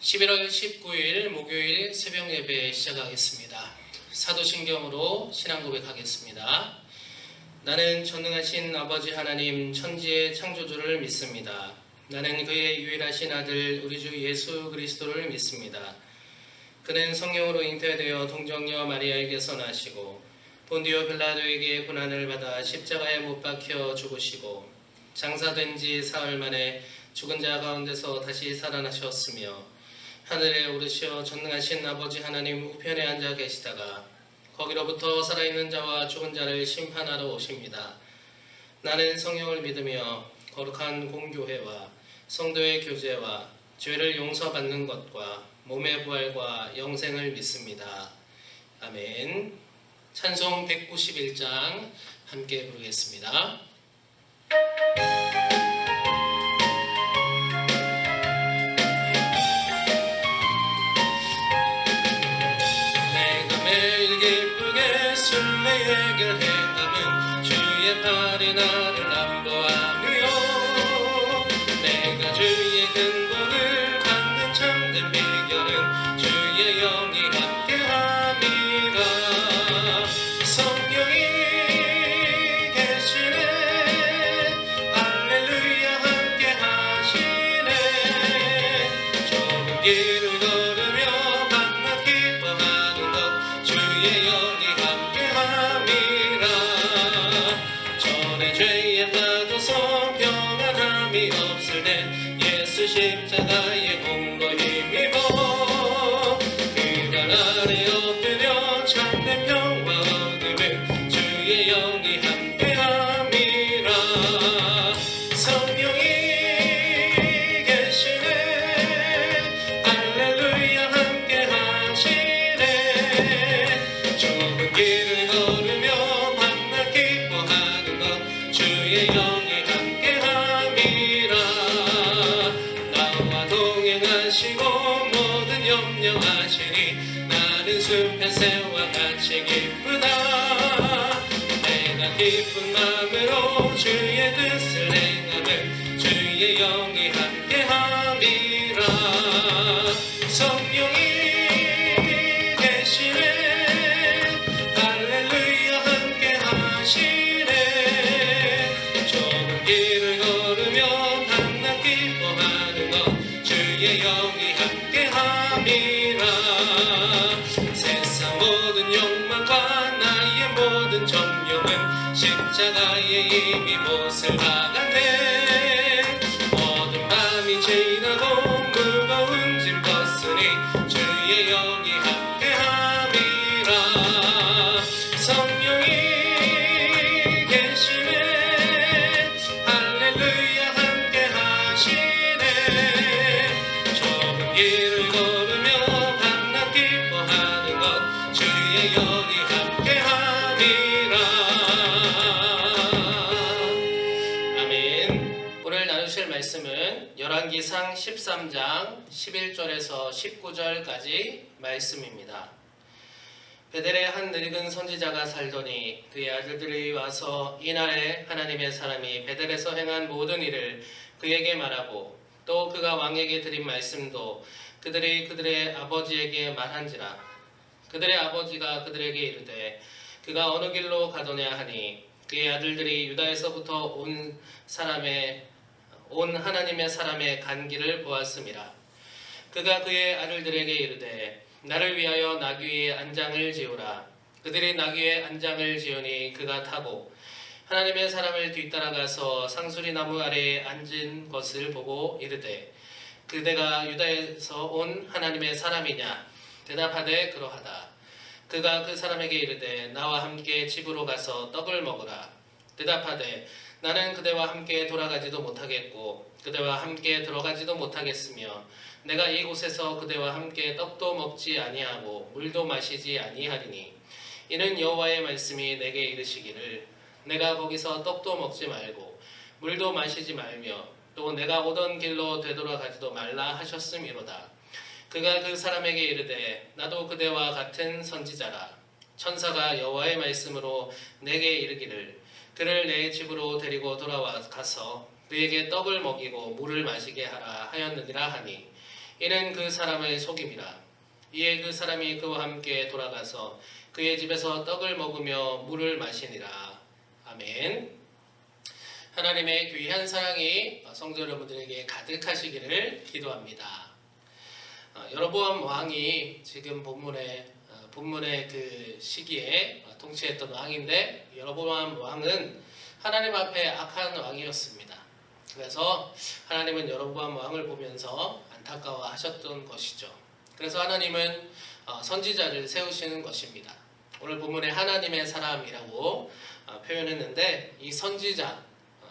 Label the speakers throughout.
Speaker 1: 11월 19일 목요일 새벽 예배 시작하겠습니다. 사도신경으로 신앙 고백하겠습니다. 나는 전능하신 아버지 하나님 천지의 창조주를 믿습니다. 나는 그의 유일하신 아들 우리 주 예수 그리스도를 믿습니다. 그는 성령으로 잉태되어 동정녀 마리아에게서 나시고 본디오 빌라도에게 고난을 받아 십자가에 못 박혀 죽으시고 장사된 지 사흘 만에 죽은 자 가운데서 다시 살아나셨으며 하늘에 오르시어 전능하신 아버지 하나님 우편에 앉아 계시다가 거기로부터 살아있는 자와 죽은 자를 심판하러 오십니다. 나는 성령을 믿으며 거룩한 공교회와 성도의 교제와 죄를 용서받는 것과 몸의 부활과 영생을 믿습니다. 아멘. 찬송 191장 함께 부르겠습니다. 순례의 행함은 주의 팔이 나를 안보하며 내가 주의 근본을 받는 참된 비결은 주의 영이 함께함이라. 성령이 계시네 할렐루야 함께하시네. 좁은 길을 걸으며 밤낮 기뻐하는 것 주의 영이 전에 죄에 빠져서 평안함이 없을 때 예수 십자가의 공로 힘입어 그가 나를 엎드려 참된 평화 얻음을 주의 영이 함께함이라. 성령이 계시네 할렐루야 함께하시네. 좁은 길을 걸으며 밤낮 기뻐하는 것 주의 영이 함께함이라. 나와 동행하시고 모든 염려하시니 나는 숲의 새와 같이 기쁘다. 내가 기쁜 마음으로 주의 뜻을 행함을 주의 영이 함께함이라. 성령이 계시네 할렐루야 함께하시네. 좁은 길을 걸으며 밤낮 기뻐하는 것 주의 영이 함께함이라. 세상 모든 욕망과 나의 모든 점령은 십자가에 이미 못을 박았네. 어두운 밤이 지나고 무거운 짐 벗으니 주의 영이 함께함이라. 성령이 계시네 할렐루야 함께하시네. 좁은 길을 걸으며 밤낮 기뻐하는 것 주의 영이 함께함이라. 아멘. 오늘 나누실 말씀은 열왕기상 13장 11절에서 19절까지 말씀입니다. 베델에 한 늙은 선지자가 살더니 그의 아들들이 와서 이날에 하나님의 사람이 베델에서 행한 모든 일을 그에게 말하고 또 그가 왕에게 드린 말씀도 그들이 그들의 아버지에게 말한지라. 그들의 아버지가 그들에게 이르되 그가 어느 길로 가더냐 하니 그의 아들들이 유다에서부터 온 하나님의 사람의 간 길을 보았음이라. 그가 그의 아들들에게 이르되 나를 위하여 나귀의 안장을 지으라. 그들이 나귀의 안장을 지으니 그가 타고 하나님의 사람을 뒤따라가서 상수리 나무 아래에 앉은 것을 보고 이르되 그대가 유다에서 온 하나님의 사람이냐? 대답하되 그러하다. 그가 그 사람에게 이르되 나와 함께 집으로 가서 떡을 먹으라. 대답하되 나는 그대와 함께 돌아가지도 못하겠고 그대와 함께 들어가지도 못하겠으며 내가 이곳에서 그대와 함께 떡도 먹지 아니하고 물도 마시지 아니하리니 이는 여호와의 말씀이 내게 이르시기를 내가 거기서 떡도 먹지 말고 물도 마시지 말며 또 내가 오던 길로 되돌아가지도 말라 하셨음이로다. 그가 그 사람에게 이르되 나도 그대와 같은 선지자라. 천사가 여호와의 말씀으로 내게 이르기를 그를 내 집으로 데리고 돌아와 가서 그에게 떡을 먹이고 물을 마시게 하라 하였느니라 하니 이는 그 사람을 속임이라. 이에 그 사람이 그와 함께 돌아가서 그의 집에서 떡을 먹으며 물을 마시니라. 아멘. 하나님의 귀한 사랑이 성도 여러분들에게 가득하시기를 기도합니다. 여로보암 왕이 지금 본문의 그 시기에 통치했던 왕인데, 여로보암 왕은 하나님 앞에 악한 왕이었습니다. 그래서 하나님은 여로보암 왕을 보면서 안타까워하셨던 것이죠. 그래서 하나님은 선지자를 세우시는 것입니다. 오늘 본문에 하나님의 사람이라고 표현했는데, 이 선지자,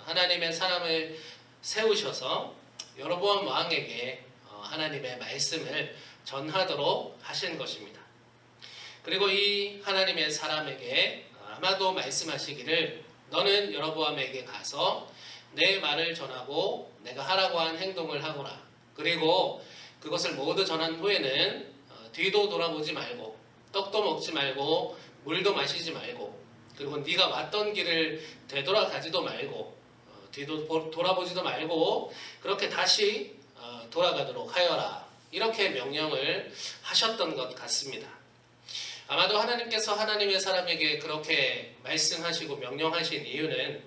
Speaker 1: 하나님의 사람을 세우셔서 여로보암 왕에게 하나님의 말씀을 전하도록 하신 것입니다. 그리고 이 하나님의 사람에게 아마도 말씀하시기를, 너는 여로보암에게 가서 내 말을 전하고 내가 하라고 한 행동을 하거라. 그리고 그것을 모두 전한 후에는 뒤도 돌아보지 말고 떡도 먹지 말고 물도 마시지 말고, 그리고 네가 왔던 길을 되돌아가지도 말고 뒤도 돌아보지도 말고 그렇게 다시 돌아가도록 하여라. 이렇게 명령을 하셨던 것 같습니다. 아마도 하나님께서 하나님의 사람에게 그렇게 말씀하시고 명령하신 이유는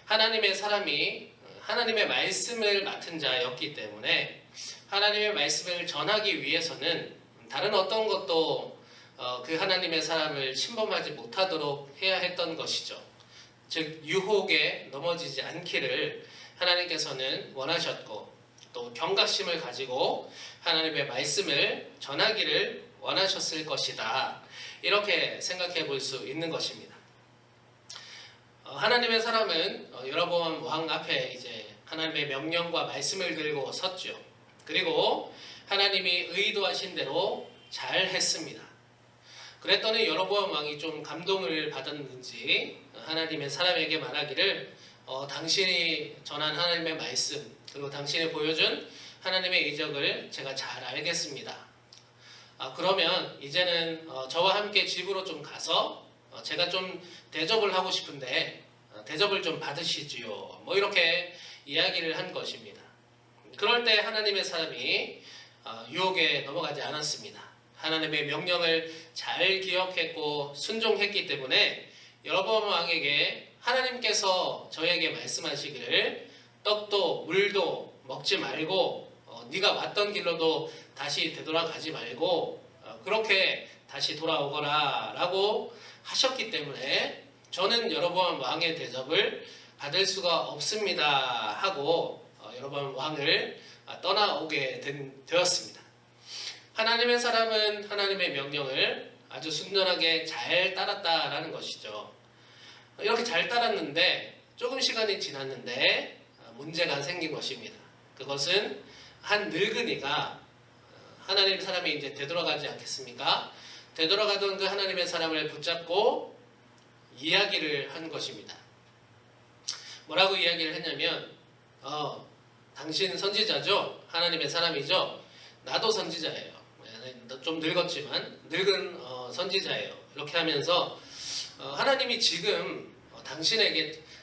Speaker 1: 하나님의 사람이 하나님의 말씀을 맡은 자였기 때문에, 하나님의 말씀을 전하기 위해서는 다른 어떤 것도 그 하나님의 사람을 침범하지 못하도록 해야 했던 것이죠. 즉 유혹에 넘어지지 않기를 하나님께서는 원하셨고, 또 경각심을 가지고 하나님의 말씀을 전하기를 원하셨을 것이다. 이렇게 생각해 볼 수 있는 것입니다. 하나님의 사람은 여로보암 왕 앞에 이제 하나님의 명령과 말씀을 들고 섰죠. 그리고 하나님이 의도하신 대로 잘 했습니다. 그랬더니 여로보암 왕이 좀 감동을 받았는지 하나님의 사람에게 말하기를, 당신이 전한 하나님의 말씀, 그리고 당신이 보여준 하나님의 이적을 제가 잘 알겠습니다. 그러면 이제는 저와 함께 집으로 좀 가서 제가 좀 대접을 하고 싶은데 대접을 좀 받으시지요. 이렇게 이야기를 한 것입니다. 그럴 때 하나님의 사람이 유혹에 넘어가지 않았습니다. 하나님의 명령을 잘 기억했고 순종했기 때문에 여로보암 왕에게 하나님께서 저에게 말씀하시기를, 떡도 물도 먹지 말고 네가 왔던 길로도 다시 되돌아가지 말고 그렇게 다시 돌아오거라 라고 하셨기 때문에 저는 여로보암 왕의 대접을 받을 수가 없습니다 하고 여로보암 왕을 떠나오게 되었습니다. 하나님의 사람은 하나님의 명령을 아주 순전하게 잘 따랐다라는 것이죠. 이렇게 잘 따랐는데 조금 시간이 지났는데 문제가 생긴 것입니다. 그것은 한 늙은이가, 하나님의 사람이 이제 되돌아가지 않겠습니까? 되돌아가던 그 하나님의 사람을 붙잡고 이야기를 한 것입니다. 뭐라고 이야기를 했냐면, 당신 선지자죠? 하나님의 사람이죠? 나도 선지자예요. 좀 늙었지만 늙은 선지자예요. 이렇게 하면서 하나님이 지금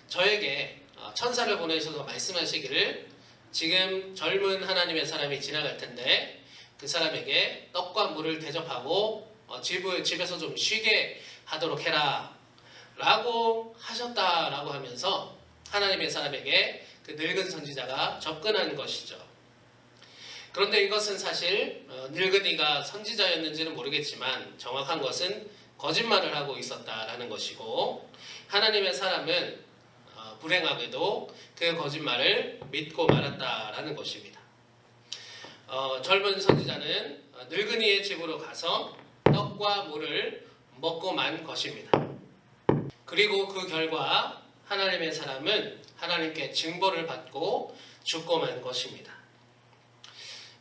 Speaker 1: 저에게 천사를 보내셔서 말씀하시기를, 지금 젊은 하나님의 사람이 지나갈 텐데 그 사람에게 떡과 물을 대접하고 집에서 좀 쉬게 하도록 해라 라고 하셨다라고 하면서 하나님의 사람에게 그 늙은 선지자가 접근한 것이죠. 그런데 이것은 사실 늙은이가 선지자였는지는 모르겠지만 정확한 것은 거짓말을 하고 있었다라는 것이고, 하나님의 사람은 불행하게도 그 거짓말을 믿고 말았다라는 것입니다. 젊은 선지자는 늙은이의 집으로 가서 떡과 물을 먹고 만 것입니다. 그리고 그 결과 하나님의 사람은 하나님께 징벌을 받고 죽고 만 것입니다.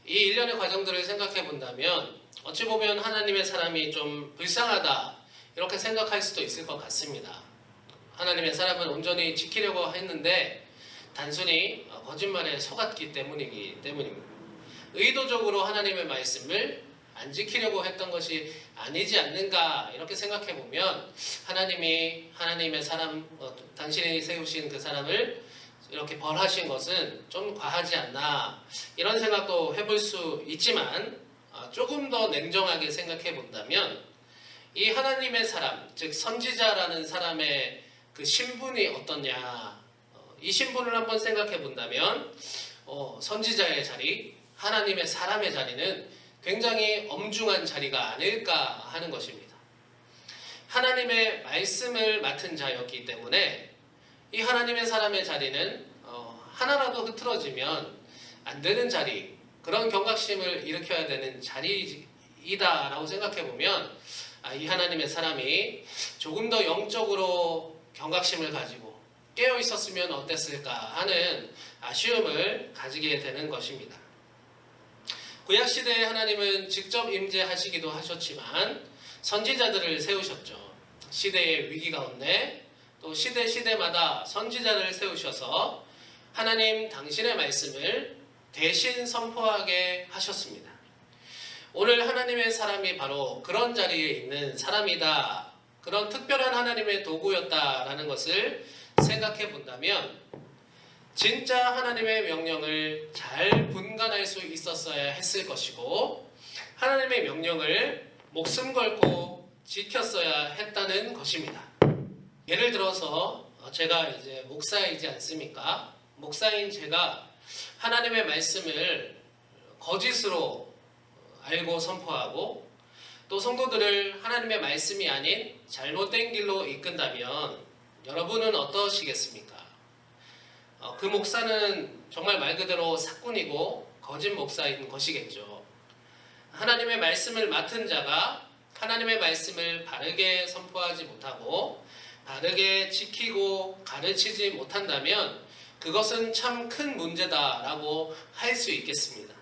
Speaker 1: 이 일련의 과정들을 생각해 본다면 어찌 보면 하나님의 사람이 좀 불쌍하다 이렇게 생각할 수도 있을 것 같습니다. 하나님의 사람은 온전히 지키려고 했는데 단순히 거짓말에 속았기 때문입니다. 의도적으로 하나님의 말씀을 안 지키려고 했던 것이 아니지 않는가 이렇게 생각해 보면, 하나님이 하나님의 사람, 당신이 세우신 그 사람을 이렇게 벌하신 것은 좀 과하지 않나 이런 생각도 해볼 수 있지만 조금 더 냉정하게 생각해 본다면 이 하나님의 사람, 즉 선지자라는 사람의 그 신분이 어떠냐, 이 신분을 한번 생각해 본다면 선지자의 자리, 하나님의 사람의 자리는 굉장히 엄중한 자리가 아닐까 하는 것입니다. 하나님의 말씀을 맡은 자였기 때문에 이 하나님의 사람의 자리는 하나라도 흐트러지면 안 되는 자리, 그런 경각심을 일으켜야 되는 자리이다라고 생각해 보면 이 하나님의 사람이 조금 더 영적으로 경각심을 가지고 깨어 있었으면 어땠을까 하는 아쉬움을 가지게 되는 것입니다. 구약시대에 하나님은 직접 임재하시기도 하셨지만 선지자들을 세우셨죠. 시대의 위기 가운데 또 시대마다 선지자를 세우셔서 하나님 당신의 말씀을 대신 선포하게 하셨습니다. 오늘 하나님의 사람이 바로 그런 자리에 있는 사람이다, 그런 특별한 하나님의 도구였다라는 것을 생각해 본다면 진짜 하나님의 명령을 잘 분간할 수 있었어야 했을 것이고 하나님의 명령을 목숨 걸고 지켰어야 했다는 것입니다. 예를 들어서 제가 이제 목사이지 않습니까? 목사인 제가 하나님의 말씀을 거짓으로 알고 선포하고 또 성도들을 하나님의 말씀이 아닌 잘못된 길로 이끈다면 여러분은 어떠시겠습니까? 그 목사는 정말 말 그대로 사꾼이고 거짓 목사인 것이겠죠. 하나님의 말씀을 맡은 자가 하나님의 말씀을 바르게 선포하지 못하고 바르게 지키고 가르치지 못한다면 그것은 참 큰 문제다라고 할 수 있겠습니다.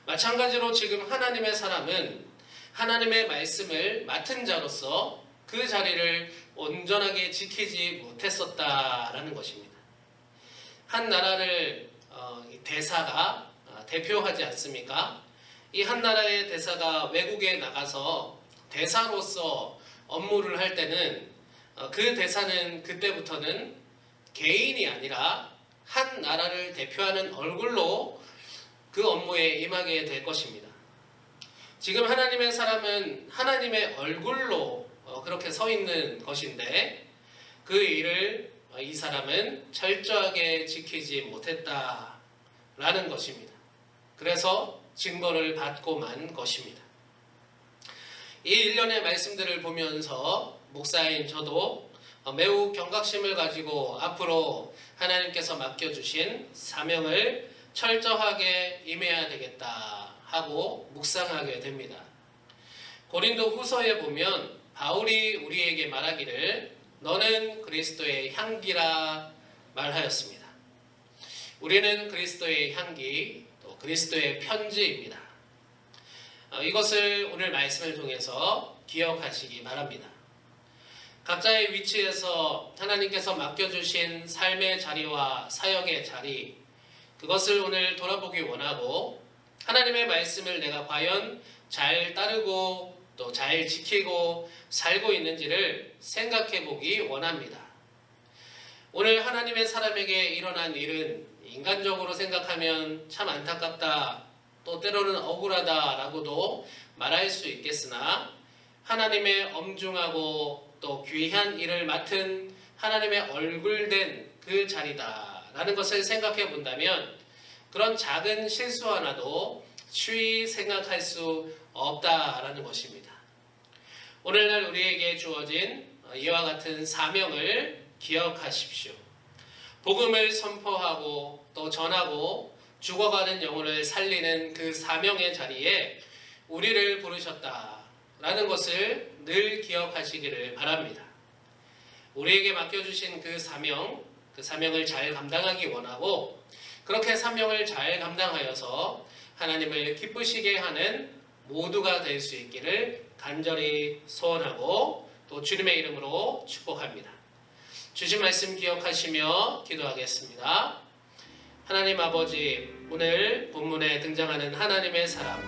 Speaker 1: 마찬가지로 지금 하나님의 사람은 하나님의 말씀을 맡은 자로서 그 자리를 온전하게 지키지 못했었다라는 것입니다. 한 나라를 대사가 대표하지 않습니까? 이 한 나라의 대사가 외국에 나가서 대사로서 업무를 할 때는 그 대사는 그때부터는 개인이 아니라 한 나라를 대표하는 얼굴로 그 업무에 임하게 될 것입니다. 지금 하나님의 사람은 하나님의 얼굴로 그렇게 서 있는 것인데 그 일을 이 사람은 철저하게 지키지 못했다라는 것입니다. 그래서 징벌을 받고만 것입니다. 이 일련의 말씀들을 보면서 목사인 저도 매우 경각심을 가지고 앞으로 하나님께서 맡겨주신 사명을 철저하게 임해야 되겠다 하고 묵상하게 됩니다. 고린도 후서에 보면 바울이 우리에게 말하기를 너는 그리스도의 향기라 말하였습니다. 우리는 그리스도의 향기, 또 그리스도의 편지입니다. 이것을 오늘 말씀을 통해서 기억하시기 바랍니다. 각자의 위치에서 하나님께서 맡겨주신 삶의 자리와 사역의 자리, 그것을 오늘 돌아보기 원하고 하나님의 말씀을 내가 과연 잘 따르고 또 잘 지키고 살고 있는지를 생각해 보기 원합니다. 오늘 하나님의 사람에게 일어난 일은 인간적으로 생각하면 참 안타깝다, 또 때로는 억울하다라고도 말할 수 있겠으나 하나님의 엄중하고 또 귀한 일을 맡은 하나님의 얼굴된 그 자리다라는 것을 생각해 본다면 그런 작은 실수 하나도 쉬이 생각할 수 없다라는 것입니다. 오늘날 우리에게 주어진 이와 같은 사명을 기억하십시오. 복음을 선포하고 또 전하고 죽어가는 영혼을 살리는 그 사명의 자리에 우리를 부르셨다라는 것을 늘 기억하시기를 바랍니다. 우리에게 맡겨주신 그 사명을 잘 감당하기 원하고 그렇게 사명을 잘 감당하여서 하나님을 기쁘시게 하는 모두가 될 수 있기를 간절히 소원하고 또 주님의 이름으로 축복합니다. 주신 말씀 기억하시며 기도하겠습니다. 하나님 아버지, 오늘 본문에 등장하는 하나님의 사람,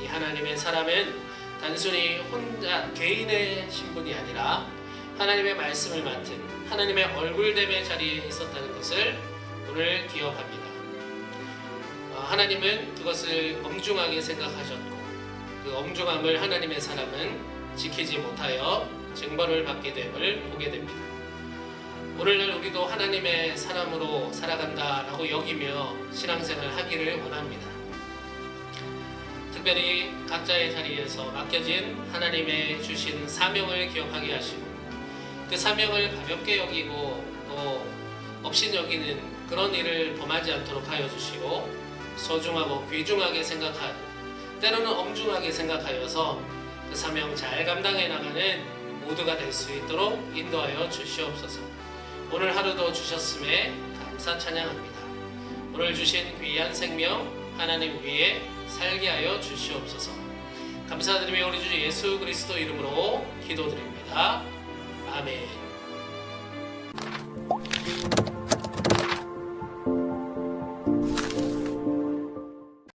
Speaker 1: 이 하나님의 사람은 단순히 혼자 개인의 신분이 아니라 하나님의 말씀을 맡은 하나님의 얼굴됨의 자리에 있었다는 것을 오늘 기억합니다. 하나님은 그것을 엄중하게 생각하셨고 그 엄중함을 하나님의 사람은 지키지 못하여 징벌을 받게 됨을 보게 됩니다. 오늘날 우리도 하나님의 사람으로 살아간다라고 여기며 신앙생활을 하기를 원합니다. 특별히 각자의 자리에서 맡겨진 하나님의 주신 사명을 기억하게 하시고 그 사명을 가볍게 여기고 또 업신여기는 그런 일을 범하지 않도록 하여 주시고 소중하고 귀중하게 생각하고 때로는 엄중하게 생각하여서 그 사명 잘 감당해 나가는 모두가 될 수 있도록 인도하여 주시옵소서. 오늘 하루도 주셨음에 감사 찬양합니다. 오늘 주신 귀한 생명 하나님 위에 살게 하여 주시옵소서. 감사드리며 우리 주 예수 그리스도 이름으로 기도드립니다. 아멘.